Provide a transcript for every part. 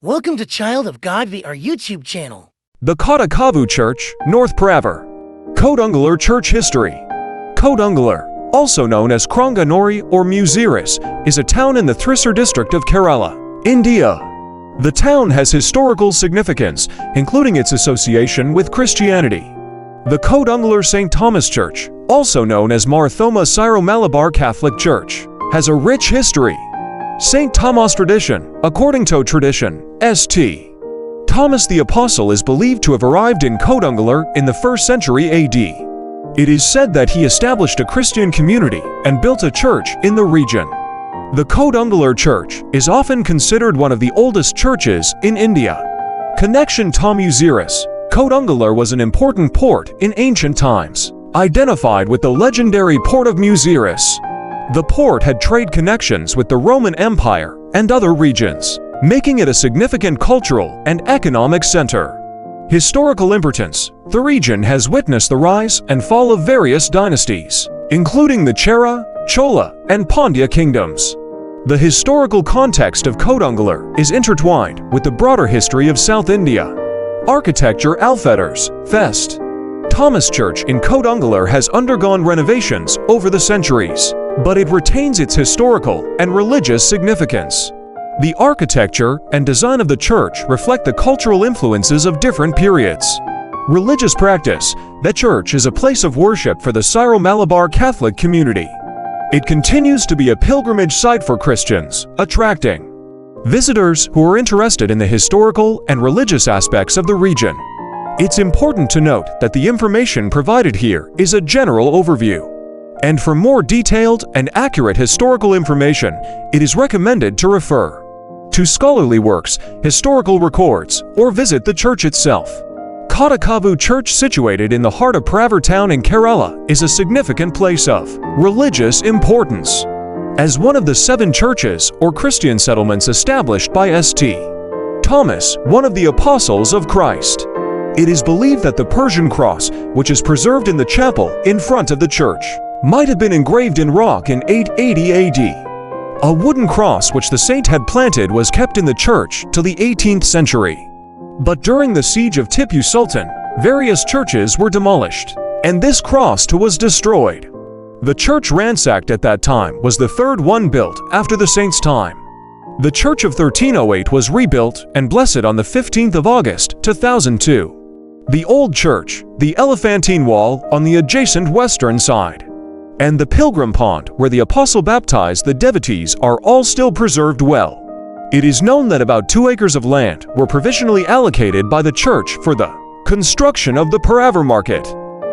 Welcome to Child of God via our YouTube channel. The Kottakkavu Church, North Paravur. Kottakkavu Church history. Kottakkavu, also known as Kranganori or Muziris, is a town in the Thrissur district of Kerala, India. The town has historical significance, including its association with Christianity. The Kottakkavu St. Thomas Church, also known as Marthoma Syro-Malabar Catholic Church, has a rich history. St. Thomas tradition. According to tradition, St. Thomas the Apostle is believed to have arrived in Kottakkavu in the 1st century AD. It is said that he established a Christian community and built a church in the region. The Kottakkavu Church is often considered one of the oldest churches in India. Connection to Muziris. Kottakkavu was an important port in ancient times, identified with the legendary port of Muziris. The port had trade connections with the Roman Empire and other regions, making it a significant cultural and economic center. Historical importance. The region has witnessed the rise and fall of various dynasties, including the Chera, Chola, and Pandya kingdoms. The historical context of Kottakkavu is intertwined with the broader history of South India. Architecture. Alfetters, Fest. Thomas Church in Kottakkavu has undergone renovations over the centuries, but it retains its historical and religious significance. The architecture and design of the church reflect the cultural influences of different periods. Religious practice. The church is a place of worship for the Syro-Malabar Catholic community. It continues to be a pilgrimage site for Christians, attracting visitors who are interested in the historical and religious aspects of the region. It's important to note that the information provided here is a general overview, and for more detailed and accurate historical information, it is recommended to refer to scholarly works, historical records, or visit the church itself. Kottakkavu Church, situated in the heart of Paravur town in Kerala, is a significant place of religious importance. As one of the 7 churches or Christian settlements established by St. Thomas, one of the apostles of Christ, it is believed that the Persian cross, which is preserved in the chapel in front of the church, might have been engraved in rock in 880 AD. A wooden cross which the saint had planted was kept in the church till the 18th century. But during the siege of Tipu Sultan, various churches were demolished, and this cross too was destroyed. The church ransacked at that time was the 3rd one built after the saint's time. The church of 1308 was rebuilt and blessed on the 15th of August 2002. The old church, the Elephantine Wall on the adjacent western side, and the Pilgrim Pond where the apostle baptized the devotees are all still preserved well. It is known that about 2 acres of land were provisionally allocated by the church for the construction of the Paravur market.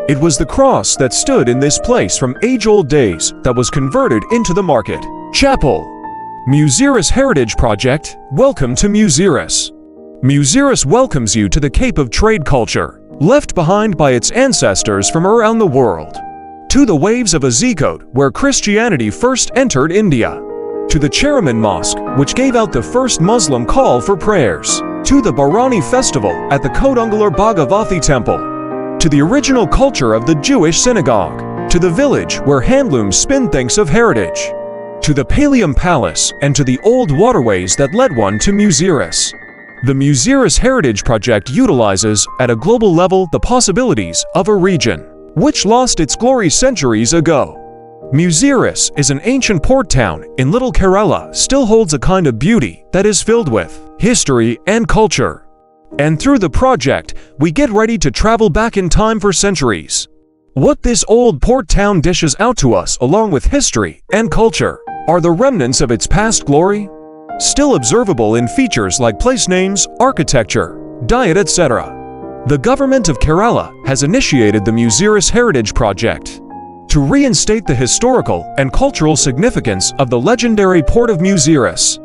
It was the cross that stood in this place from age-old days that was converted into the market chapel. Muziris Heritage Project. Welcome to Muziris. Muziris welcomes you to the Cape of Trade culture, left behind by its ancestors from around the world. To the waves of Azikot, where Christianity first entered India. To the Cheraman Mosque, which gave out the first Muslim call for prayers. To the Bharani festival at the Kottakkavu Bhagavathi temple. To the original culture of the Jewish synagogue. To the village where handlooms spin things of heritage. To the Palladium Palace and to the old waterways that led one to Muziris. The Muziris Heritage Project utilizes, at a global level, the possibilities of a region which lost its glory centuries ago. Muziris is an ancient port town in Little Kerala, still holds a kind of beauty that is filled with history and culture. And through the project, we get ready to travel back in time for centuries. What this old port town dishes out to us, along with history and culture, are the remnants of its past glory, still observable in features like place names, architecture, diet, etc. The government of Kerala has initiated the Muziris Heritage Project to reinstate the historical and cultural significance of the legendary port of Muziris.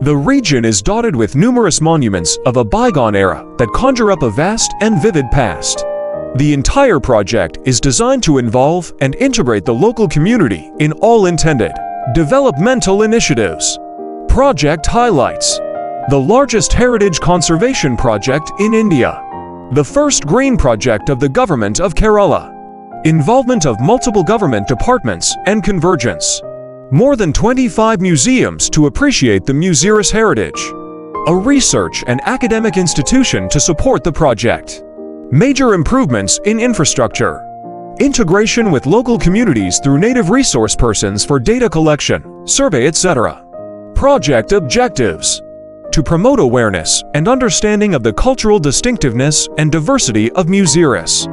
The region is dotted with numerous monuments of a bygone era that conjure up a vast and vivid past. The entire project is designed to involve and integrate the local community in all intended developmental initiatives. Project highlights: the largest heritage conservation project in India, the first green project of the government of Kerala, involvement of multiple government departments and convergence, more than 25 museums to appreciate the Muziris heritage, a research and academic institution to support the project. Major improvements in infrastructure. Integration with local communities through native resource persons for data collection, survey, etc. Project objectives. To promote awareness and understanding of the cultural distinctiveness and diversity of Muziris.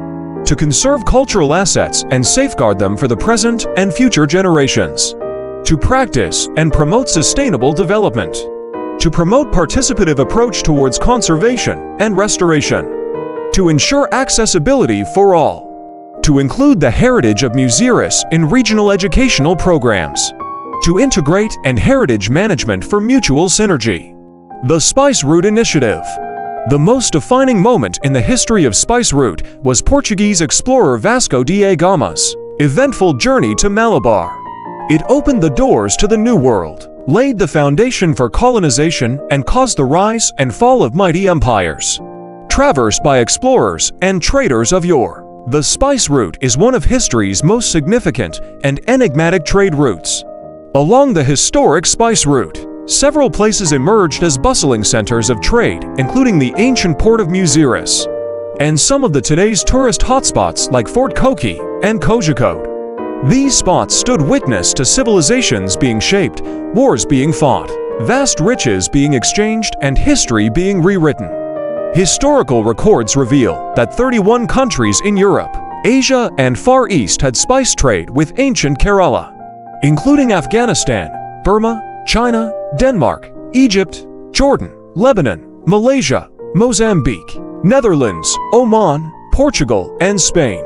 To conserve cultural assets and safeguard them for the present and future generations. To practice and promote sustainable development. To promote participative approach towards conservation and restoration. To ensure accessibility for all. To include the heritage of Muziris in regional educational programs. To integrate and heritage management for mutual synergy. The Spice Route Initiative. The most defining moment in the history of Spice Route was Portuguese explorer Vasco da Gama's eventful journey to Malabar. It opened the doors to the New World, laid the foundation for colonization, and caused the rise and fall of mighty empires. Traversed by explorers and traders of yore, the Spice Route is one of history's most significant and enigmatic trade routes. Along the historic Spice Route, several places emerged as bustling centers of trade, including the ancient port of Muziris, and some of the today's tourist hotspots like Fort Koki and Kozhikode. These spots stood witness to civilizations being shaped, wars being fought, vast riches being exchanged, and history being rewritten. Historical records reveal that 31 countries in Europe, Asia, and Far East had spice trade with ancient Kerala, including Afghanistan, Burma, China, Denmark, Egypt, Jordan, Lebanon, Malaysia, Mozambique, Netherlands, Oman, Portugal, and Spain.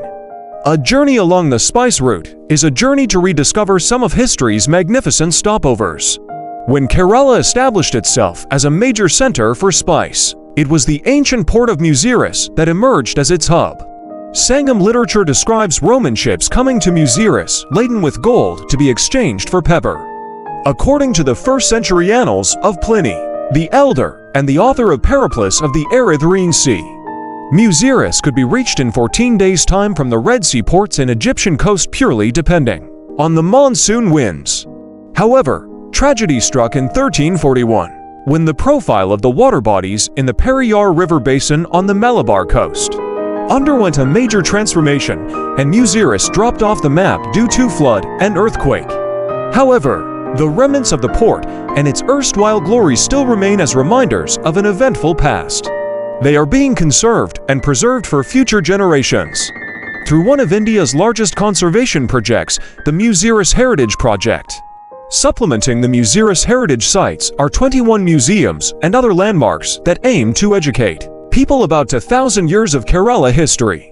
A journey along the Spice Route is a journey to rediscover some of history's magnificent stopovers. When Kerala established itself as a major center for spice, it was the ancient port of Muziris that emerged as its hub. Sangam literature describes Roman ships coming to Muziris laden with gold to be exchanged for pepper. According to the 1st century annals of Pliny the Elder and the author of Periplus of the Erythraean Sea, Muziris could be reached in 14 days' time from the Red Sea ports and Egyptian coast purely depending on the monsoon winds. However, tragedy struck in 1341, when the profile of the water bodies in the Periyar River basin on the Malabar coast underwent a major transformation, and Muziris dropped off the map due to flood and earthquake. However, the remnants of the port and its erstwhile glory still remain as reminders of an eventful past. They are being conserved and preserved for future generations through one of India's largest conservation projects, the Muziris Heritage Project. Supplementing the Muziris heritage sites are 21 museums and other landmarks that aim to educate people about 2,000 years of Kerala history.